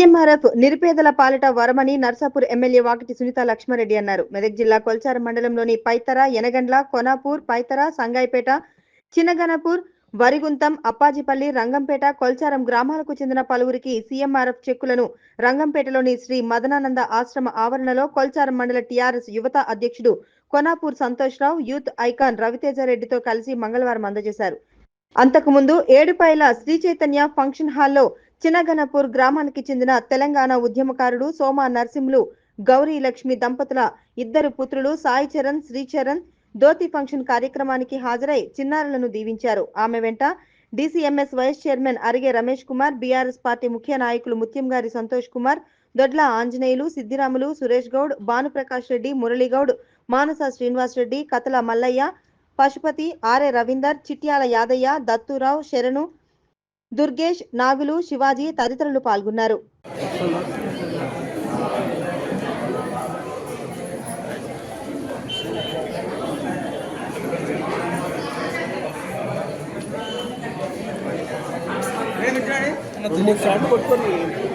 CMRF నిరుపేదల పాలిట వరమని Narsapur MLA Vakiti Sunitha Lakshma Reddy అన్నారు. మెదక్ జిల్లా కొల్చారం మండలంలోని పైతర, యనగండ్ల, కొనాపూర్, పైతర, సంగాయిపేట, చిన్నగనపూర్, వరిగుంతం, అప్పాజిపల్లి, రంగంపేట, కొల్చారం గ్రామాలకు చెందిన పలువురికి సీఎంఆర్ఎఫ్ చెక్కులను రంగంపేటలోని శ్రీ మదనానంద ఆశ్రమ ఆవరణలో కొల్చారం మండల టీఆర్ఎస్ యువత అధ్యక్షుడు కొనాపూర్ సంతోష్ రావు, యూత్ ఐకాన్ రవితేజారెడ్డితో కలిసి మంగళవారం అందజేశారు. అంతకుముందు ఏడుపాయల శ్రీ చైతన్య ఫంక్షన్ హాల్లో చిన్నగనపూర్ గ్రామానికి చెందిన తెలంగాణ ఉద్యమకారుడు సోమా నర్సింహులు, గౌరీ లక్ష్మి దంపతుల ఇద్దరు పుత్రులు సాయి చరణ్, శ్రీచరణ్ ధోతి ఫంక్షన్ కార్యక్రమానికి హాజరై చిన్నారులను దీవించారు. ఆమె వెంట DCMS vice chairman Arige Ramesh Kumar, BRS party ముఖ్య నాయకులు ముత్యంగారి సంతోష్ కుమార్, దొడ్ల ఆంజనేయులు, సిద్దిరాములు, సురేష్ గౌడ్, భానుప్రకాష్ రెడ్డి, మురళీగౌడ్, మానస శ్రీనివాస్ రెడ్డి, కతల మల్లయ్య, పశుపతి, ఆర్ఏ రవీందర్, చిట్యాల యాదయ్య, దత్తురావు, శరణు, దుర్గేష్, నాగులు, శివాజీ తదితరులు పాల్గొన్నారు. నేను